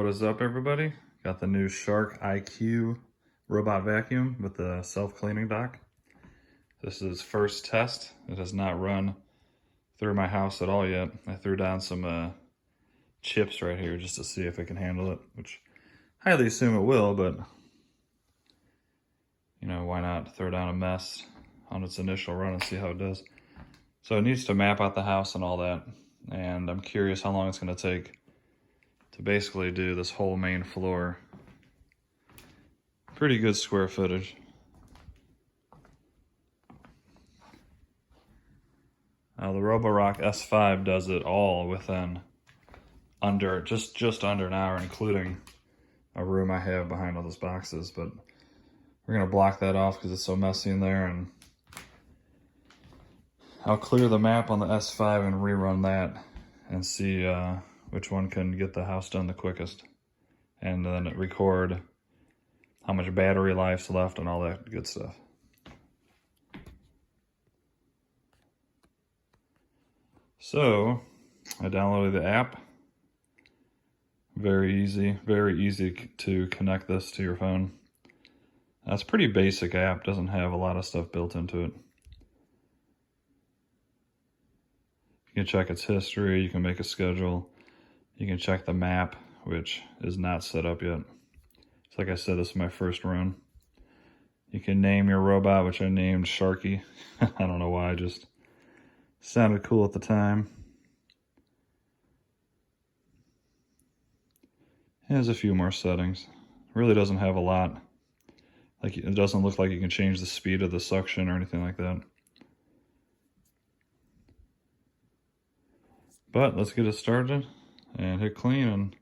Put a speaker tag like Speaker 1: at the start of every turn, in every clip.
Speaker 1: What is up, everybody? Got the new Shark IQ robot vacuum with the self-cleaning dock. This is first test. It has not run through my house at all yet. I threw down some chips right here just to see if it can handle it, which I highly assume it will, but you know, why not throw down a mess on its initial run and see how it does. So it needs to map out the house and all that, and I'm curious how long it's going to take to basically do this whole main floor. Pretty good square footage. The Roborock S5 does it all within just under an hour, including a room I have behind all those boxes, but we're gonna block that off because it's so messy in there, and I'll clear the map on the S5 and rerun that and see which one can get the house done the quickest, and then record how much battery life's left and all that good stuff. So I downloaded the app. Very easy to connect this to your phone. That's a pretty basic app, doesn't have a lot of stuff built into it. You can check its history, you can make a schedule, you can check the map, which is not set up yet. So like I said, this is my first run. You can name your robot, which I named Sharky. I don't know why, just sounded cool at the time. It has a few more settings. Really doesn't have a lot. Like, it doesn't look like you can change the speed of the suction or anything like that. But let's get it started and hit clean and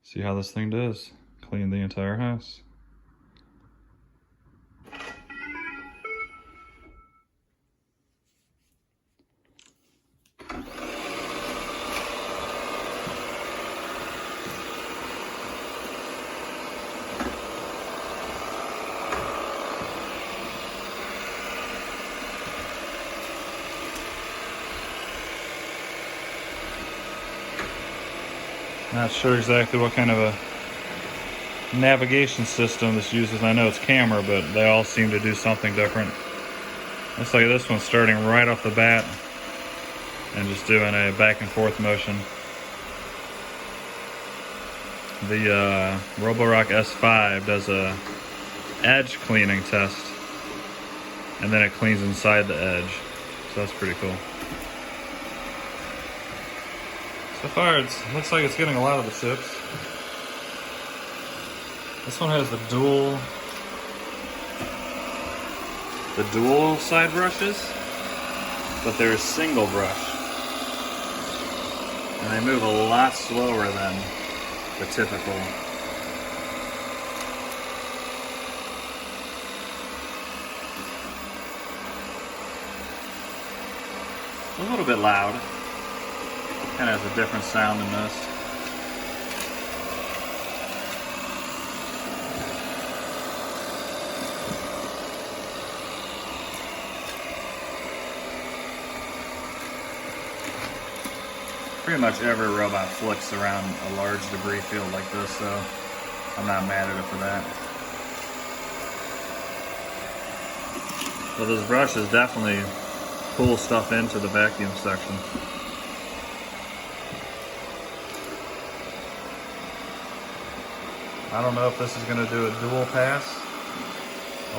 Speaker 1: see how this thing does. Clean the entire house. Not sure exactly what kind of a navigation system this uses. I know it's camera, but they all seem to do something different. Looks like this one's starting right off the bat and just doing a back and forth motion. The Roborock S5 does a edge cleaning test, and then it cleans inside the edge. So that's pretty cool. So far, it looks like it's getting a lot of the chips. This one has the dual side brushes, but they're a single brush. And they move a lot slower than the typical. A little bit loud. Kind of has a different sound than this. Pretty much every robot flicks around a large debris field like this, so I'm not mad at it for that. So those brushes definitely pull stuff into the vacuum section. I don't know if this is going to do a dual pass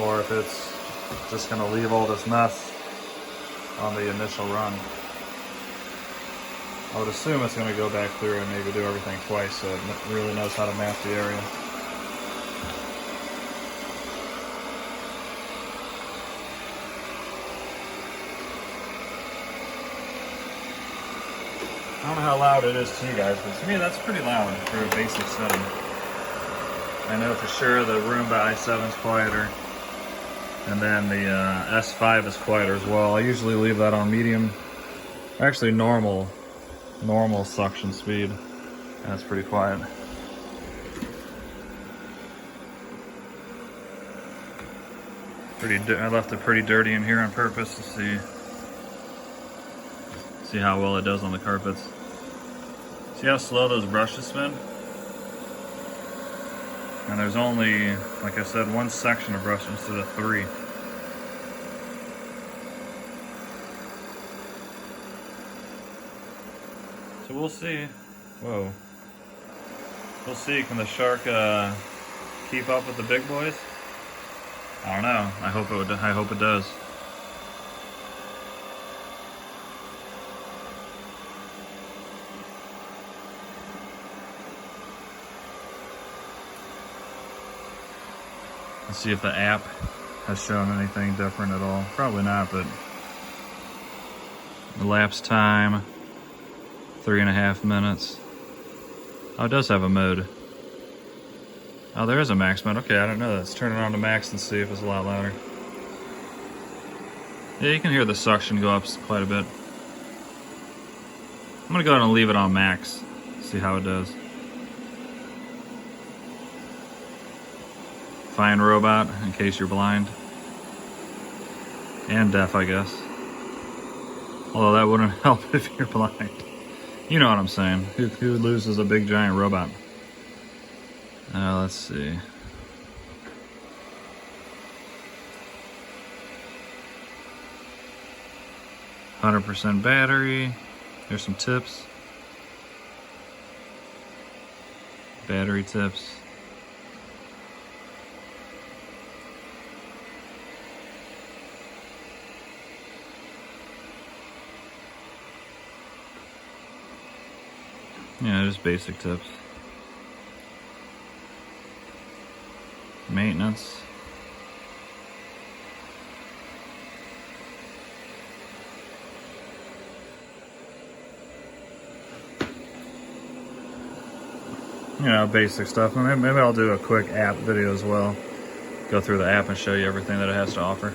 Speaker 1: or if it's just going to leave all this mess on the initial run. I would assume it's going to go back through and maybe do everything twice so it really knows how to map the area. I don't know how loud it is to you guys, but to me that's pretty loud for a basic setting. I know for sure the Roomba i7 is quieter, and then the S5 is quieter as well. I usually leave that on medium, actually normal suction speed, and it's pretty quiet. I left it pretty dirty in here on purpose to see how well it does on the carpets. See how slow those brushes spin? And there's only, like I said, one section of brush instead of 3. So we'll see. Whoa. We'll see, can the shark keep up with the big boys? I don't know. I hope it does. Let's see if the app has shown anything different at all. Probably not, but elapsed time 3.5 minutes. Oh, it does have a mode. Oh, there is a max mode. Okay, I don't know that. Let's turn it on to max and see if it's a lot louder. Yeah, you can hear the suction go up quite a bit. I'm gonna go ahead and leave it on max. See how it does. Fine robot, in case you're blind. And deaf, I guess. Although that wouldn't help if you're blind. You know what I'm saying. Who loses a big giant robot? Let's see. %100% battery. Here's some tips. Battery tips. Yeah, just basic tips. Maintenance. You know, basic stuff. Maybe I'll do a quick app video as well. Go through the app and show you everything that it has to offer.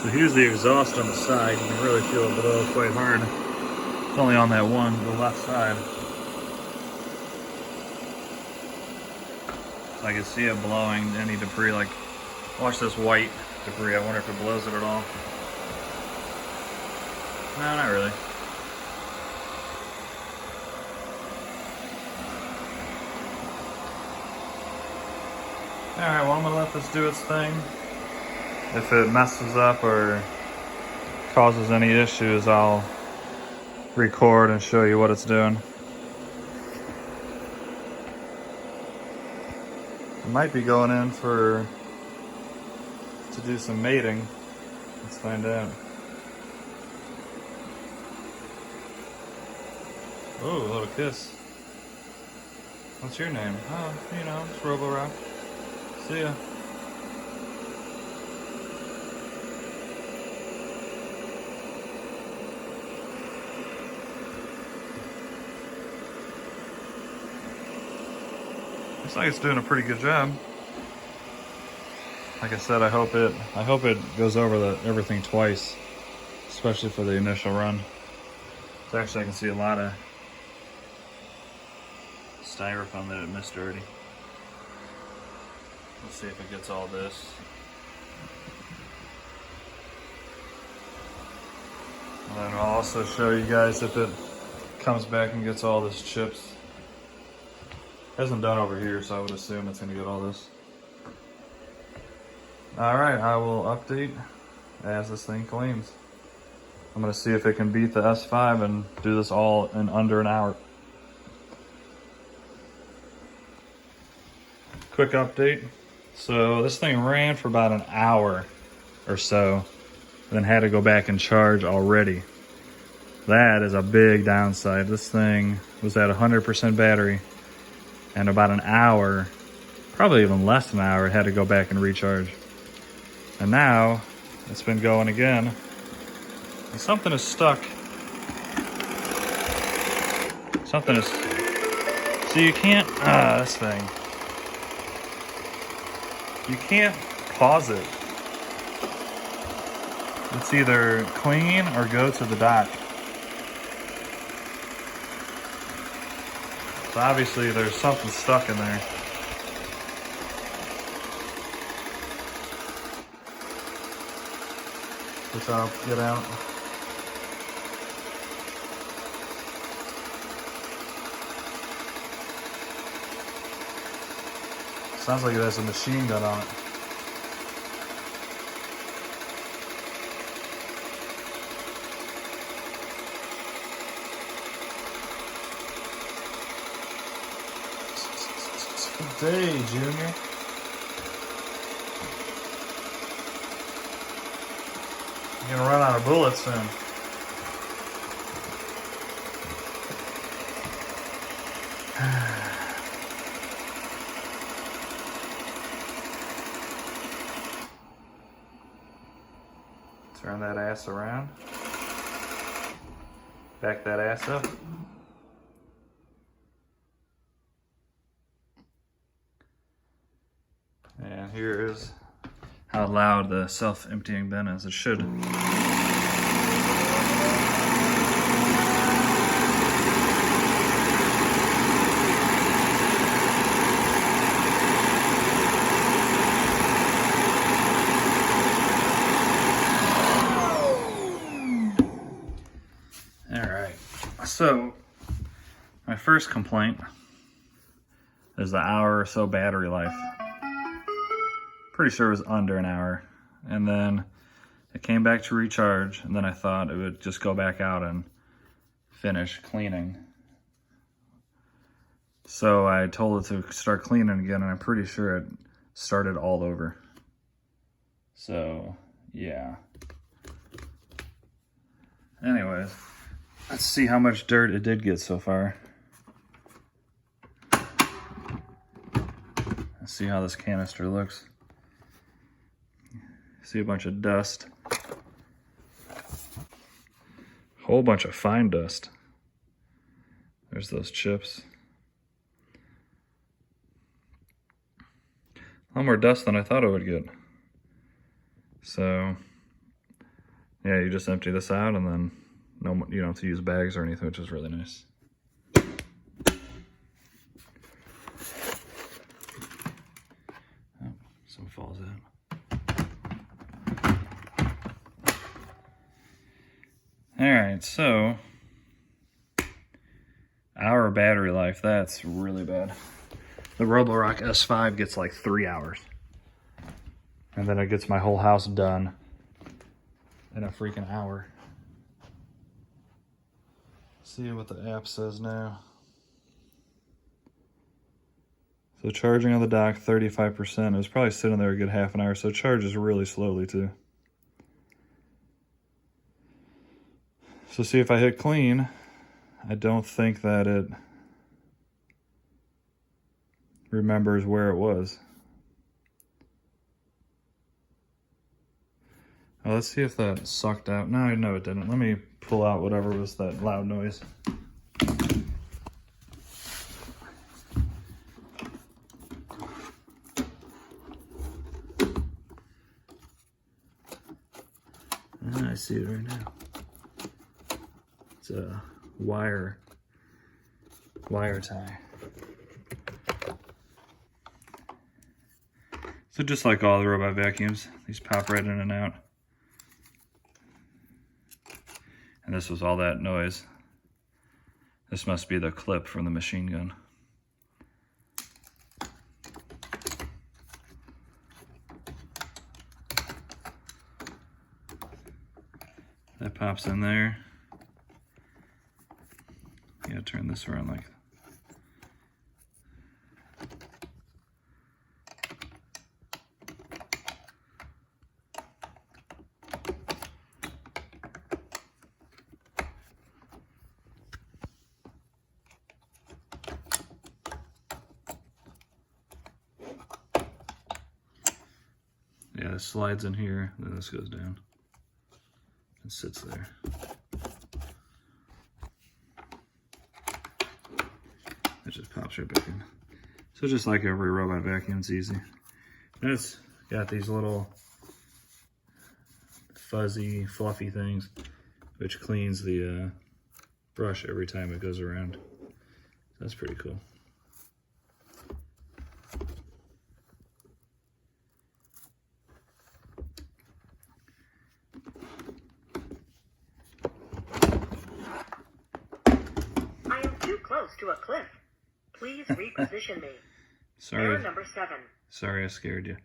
Speaker 1: So here's the exhaust on the side. You can really feel it blow quite hard. It's only on that one, the left side. I can see it blowing any debris. Like, watch this white debris. I wonder if it blows it at all. No, not really. Alright, well, I'm gonna let this do its thing. If it messes up or causes any issues, I'll record and show you what it's doing. It might be going in to do some mating. Let's find out. Oh, a little kiss. What's your name? Oh, you know, it's Robo-Rock. See ya. Looks like it's doing a pretty good job. Like I said, I hope it goes over everything twice, especially for the initial run. So actually, I can see a lot of styrofoam that it missed already. Let's see if it gets all this. And then I'll also show you guys if it comes back and gets all this chips. Hasn't done over here, so I would assume it's gonna get all this. Alright, I will update as this thing cleans. I'm gonna see if it can beat the S5 and do this all in under an hour. Quick update. So this thing ran for about an hour or so, then had to go back and charge already. That is a big downside. This thing was at 100% battery, and about an hour, probably even less than an hour, it had to go back and recharge. And now it's been going again, and something is stuck. Something is, so you can't, this thing. You can't pause it. It's either clean or go to the dock. So obviously there's something stuck in there. which I'll get out. Sounds like it has a machine gun on it. Good day, Junior. You're gonna run out of bullets soon. Turn that ass around. Back that ass up. And here is how loud the self-emptying bin is. It should. Alright, so my first complaint is the hour or so battery life. Pretty sure it was under an hour. And then it came back to recharge, and then I thought it would just go back out and finish cleaning. So I told it to start cleaning again, and I'm pretty sure it started all over. So, yeah. Anyways, let's see how much dirt it did get so far. Let's see how this canister looks. See a bunch of dust. Whole bunch of fine dust. There's those chips. A lot more dust than I thought it would get. So, yeah, you just empty this out and then you don't have to use bags or anything, which is really nice. Oh, some falls out. Alright, so hour battery life, that's really bad. The Roborock S5 gets like 3 hours. And then it gets my whole house done in a freaking hour. See what the app says now. So charging on the dock, 35%. It was probably sitting there a good half an hour, so it charges really slowly too. So see if I hit clean, I don't think that it remembers where it was. Oh, let's see if that sucked out. No, it didn't. Let me pull out whatever was that loud noise. I see it right now. It's a wire tie. So just like all the robot vacuums, these pop right in and out. And this was all that noise. This must be the clip from the machine gun. That pops in there. You gotta turn this around like that. Yeah, this slides in here, then this goes down and sits there. It just pops right back in. So just like every robot vacuum, it's easy. And it's got these little fuzzy, fluffy things, which cleans the brush every time it goes around. That's pretty cool.
Speaker 2: close to a cliff. Please reposition me.
Speaker 1: Sorry.
Speaker 2: Error number 7.
Speaker 1: Sorry I scared you.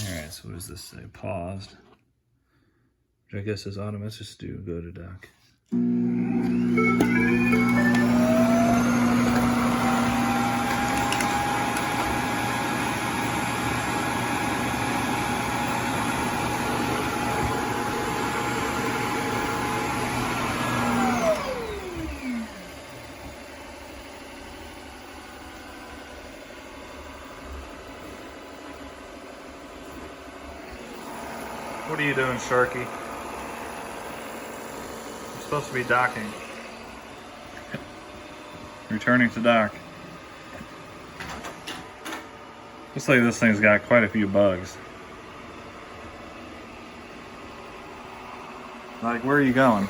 Speaker 1: Alright, so what does this say? Paused. Which I guess is automatic. Just do go to dock. What are you doing, Sharky? You're supposed to be docking. Returning to dock. Looks like this thing's got quite a few bugs. Like, where are you going?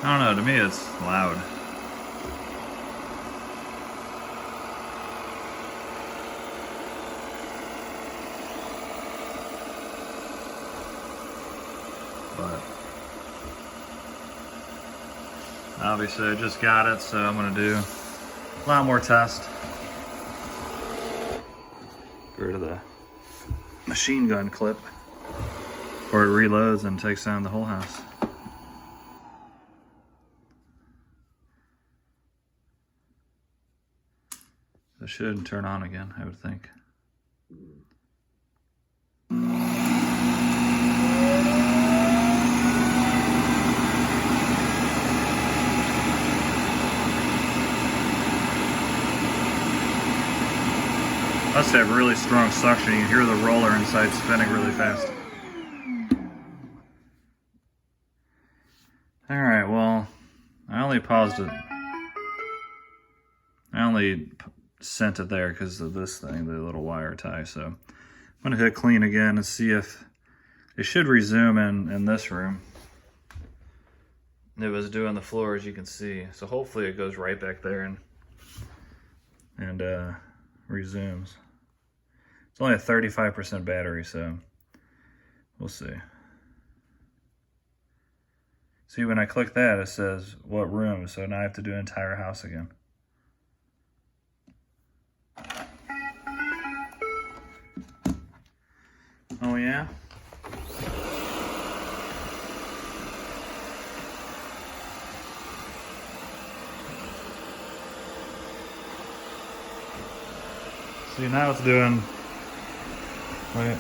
Speaker 1: I don't know, to me it's loud. But obviously I just got it, so I'm gonna do a lot more tests. Get rid of the machine gun clip before it reloads and takes down the whole house. It should turn on again, I would think. Must have really strong suction. You can hear the roller inside spinning really fast. Alright, well, I only paused it. I only sent it there because of this thing, the little wire tie. So I'm gonna hit clean again and see if it should resume in this room. It was doing the floor, as you can see. So hopefully it goes right back there and resumes. It's only a 35% battery, so we'll see. See, when I click that, it says what room, so now I have to do an entire house again. Oh yeah? See, now it's doing, wait.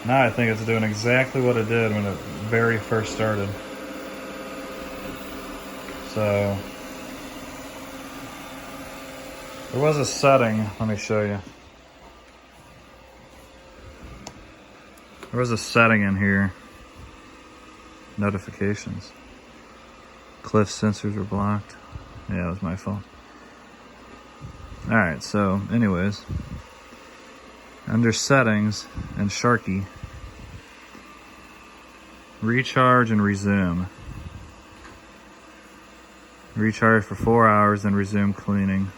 Speaker 1: Now I think it's doing exactly what it did when it very first started. So, there was a setting, let me show you. There was a setting in here. Notifications. Cliff sensors were blocked. Yeah, it was my fault. Alright, so anyways. Under settings and Sharky. Recharge and resume. Recharge for 4 hours and resume cleaning.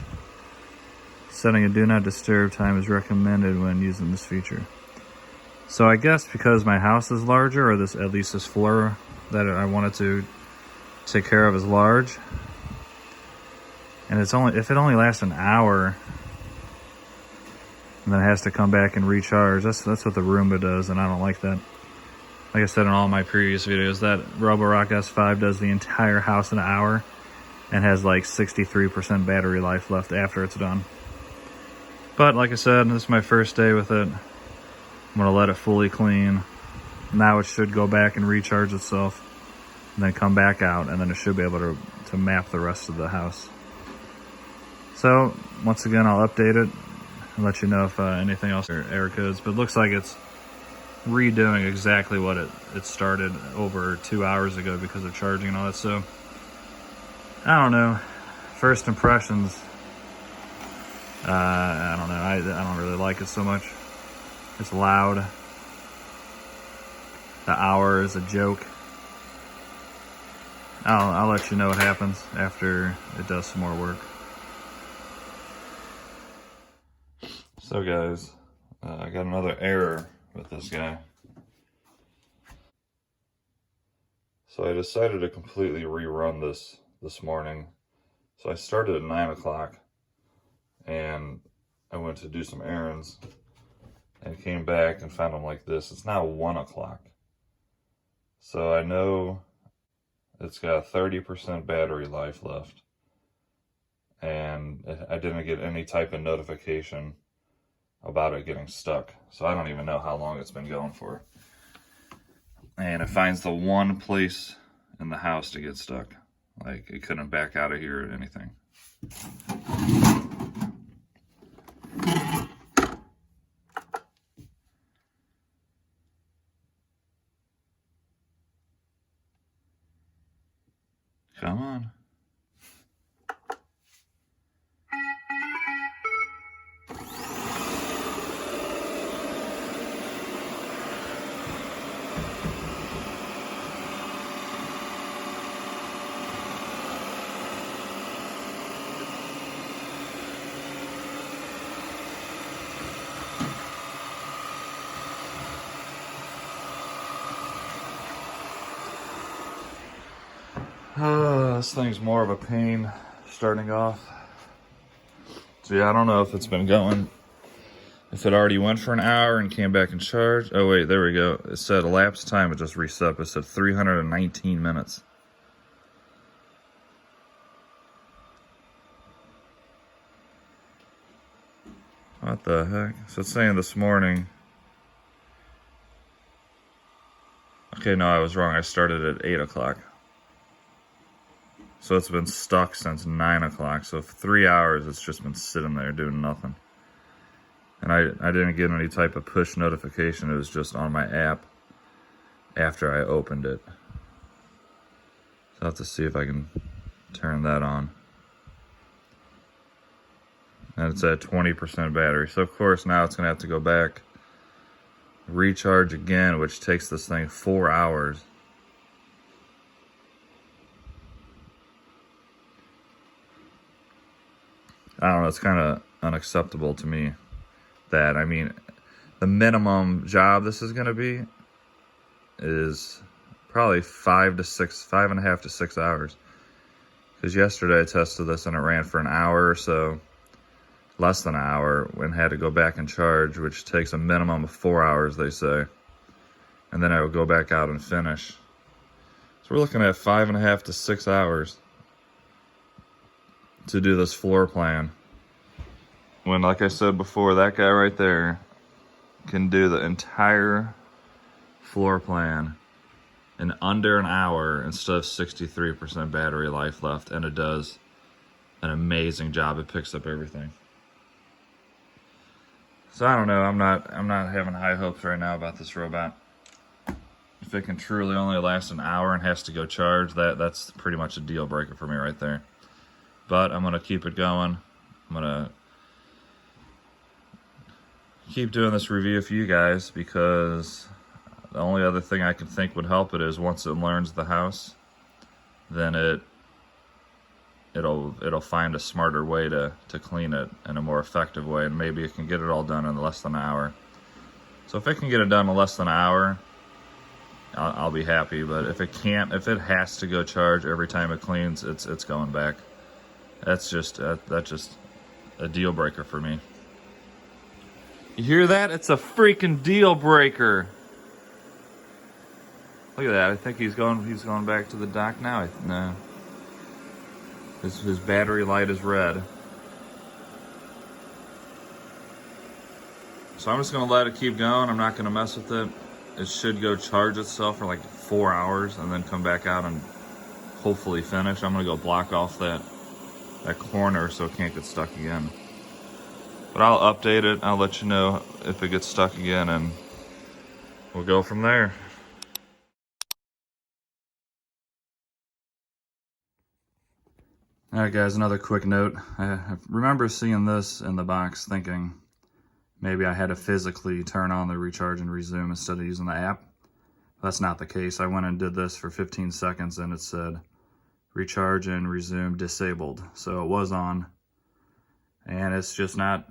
Speaker 1: Setting a do not disturb time is recommended when using this feature. So I guess because my house is larger, or this, at least this floor that I wanted to take care of is large, and it's only, if it only lasts an hour and then it has to come back and recharge, that's what the Roomba does, and I don't like that. Like I said in all my previous videos, that Roborock S5 does the entire house in an hour and has like 63% battery life left after it's done. But like I said, this is my first day with it. I'm gonna let it fully clean. Now it should go back and recharge itself, and then come back out, and then it should be able to map the rest of the house. So once again, I'll update it and let you know if anything else or error codes. But it looks like it's redoing exactly what it started over 2 hours ago because of charging and all that. So I don't know. First impressions, I don't know. I don't really like it so much. It's loud. The hour is a joke. I'll let you know what happens after it does some more work. So guys, I got another error with this guy. So I decided to completely rerun this morning. So I started at 9 o'clock and I went to do some errands and came back and found them like this. It's now 1 o'clock. So I know it's got 30% battery life left. And I didn't get any type of notification about it getting stuck. So I don't even know how long it's been going for. And it finds the one place in the house to get stuck. Like, it couldn't back out of here or anything. Come on. This thing's more of a pain starting off. So yeah, I don't know if it's been going, if it already went for an hour and came back and charged. Oh wait, there we go. It said elapsed time, it just reset. It said 319 minutes. What the heck? So it's saying this morning. Okay, no, I was wrong. I started at 8 o'clock. So it's been stuck since 9 o'clock. So for 3 hours, it's just been sitting there doing nothing. And I didn't get any type of push notification. It was just on my app after I opened it. So I'll have to see if I can turn that on. And it's at 20% battery. So of course now it's gonna have to go back, recharge again, which takes this thing 4 hours. I don't know, it's kind of unacceptable to me that, I mean, the minimum job this is gonna be is probably 5.5 to 6 hours. Because yesterday I tested this and it ran for an hour or so, less than an hour, and had to go back and charge, which takes a minimum of 4 hours, they say. And then I would go back out and finish. So we're looking at 5.5 to 6 hours to do this floor plan. When, like I said before, that guy right there can do the entire floor plan in under an hour instead of 63% battery life left, and it does an amazing job. It picks up everything. So I don't know, I'm not having high hopes right now about this robot. If it can truly only last an hour and has to go charge, that's pretty much a deal breaker for me right there. But I'm gonna keep it going. I'm gonna keep doing this review for you guys, because the only other thing I can think would help it is once it learns the house, then it'll find a smarter way to clean it in a more effective way, and maybe it can get it all done in less than an hour. So if it can get it done in less than an hour, I'll be happy. But if it can't, if it has to go charge every time it cleans, it's going back. That's just a deal breaker for me. You hear that? It's a freaking deal breaker. Look at that. I think he's going back to the dock now. No. His battery light is red. So I'm just gonna let it keep going. I'm not gonna mess with it. It should go charge itself for like 4 hours and then come back out and hopefully finish. I'm gonna go block off that corner so it can't get stuck again. But I'll update it. I'll let you know if it gets stuck again, and we'll go from there. Alright guys, another quick note. I remember seeing this in the box thinking maybe I had to physically turn on the recharge and resume instead of using the app. That's not the case. I went and did this for 15 seconds and it said recharge and resume disabled. So it was on and it's just not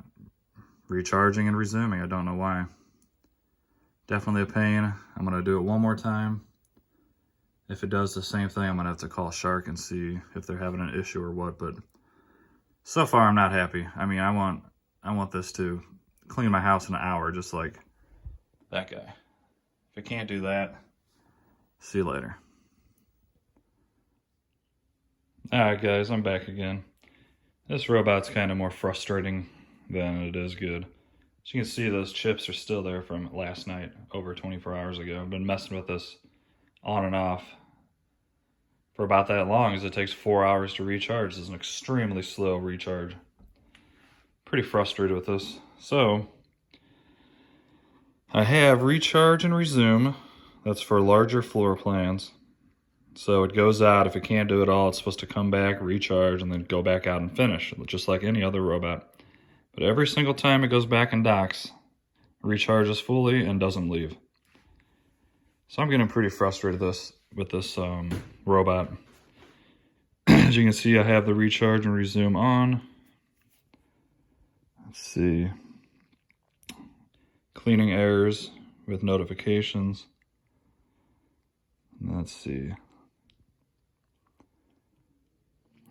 Speaker 1: recharging and resuming. I don't know why. Definitely a pain. I'm gonna do it one more time. If it does the same thing, I'm gonna have to call Shark and see if they're having an issue or what, but so far I'm not happy. I mean, I want this to clean my house in an hour, just like that guy. If it can't do that, see you later. Alright guys, I'm back again. This robot's kind of more frustrating than it is good. As you can see, those chips are still there from last night, over 24 hours ago. I've been messing with this on and off for about that long, as it takes 4 hours to recharge. This is an extremely slow recharge. Pretty frustrated with this. So, I have recharge and resume. That's for larger floor plans. So it goes out. If it can't do it all, it's supposed to come back, recharge, and then go back out and finish, just like any other robot. But every single time it goes back and docks, recharges fully and doesn't leave. So I'm getting pretty frustrated with this robot. As you can see, I have the recharge and resume on. Let's see. Cleaning errors with notifications. Let's see.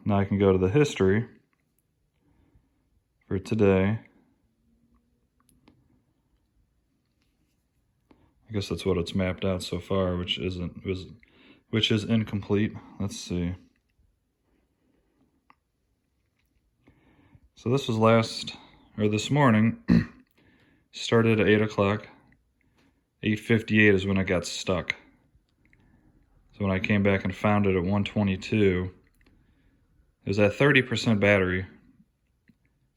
Speaker 1: Now I can go to the history for today. I guess that's what it's mapped out so far, which is incomplete. Let's see. So this was this morning. Started at 8 o'clock. 8:58 is when I got stuck. So when I came back and found it at 1:22, it was at 30% battery,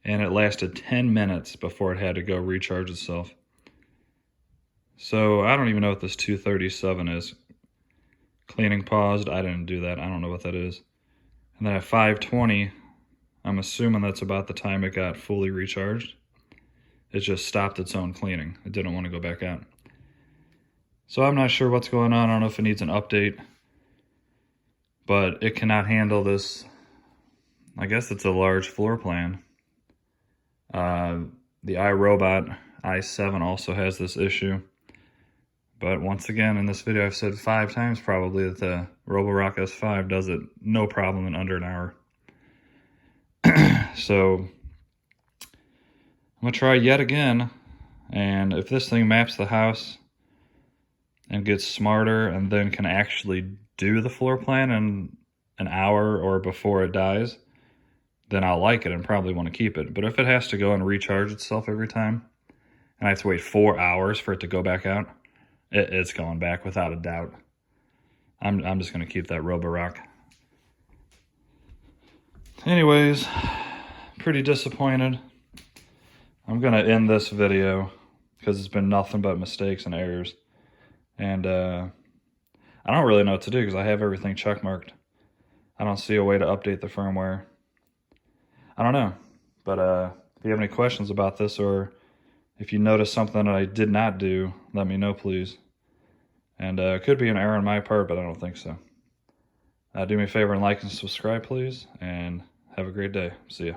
Speaker 1: and it lasted 10 minutes before it had to go recharge itself. So I don't even know what this 237 is. Cleaning paused. I didn't do that. I don't know what that is. And then at 5:20, I'm assuming that's about the time it got fully recharged. It just stopped its own cleaning. It didn't want to go back out. So I'm not sure what's going on. I don't know if it needs an update, but it cannot handle this. I guess it's a large floor plan. The iRobot i7 also has this issue. But once again, in this video, I've said 5 times probably that the Roborock S5 does it no problem in under an hour. So I'm gonna try yet again, and if this thing maps the house and gets smarter and then can actually do the floor plan in an hour or before it dies, then I'll like it and probably want to keep it. But if it has to go and recharge itself every time, and I have to wait 4 hours for it to go back out, it's going back without a doubt. I'm just going to keep that Roborock. Anyways, pretty disappointed. I'm going to end this video because it's been nothing but mistakes and errors. And I don't really know what to do because I have everything checkmarked. I don't see a way to update the firmware. I don't know. But if you have any questions about this, or if you notice something that I did not do, let me know, please. And it could be an error on my part, but I don't think so. Do me a favor and like and subscribe, please. And have a great day. See ya.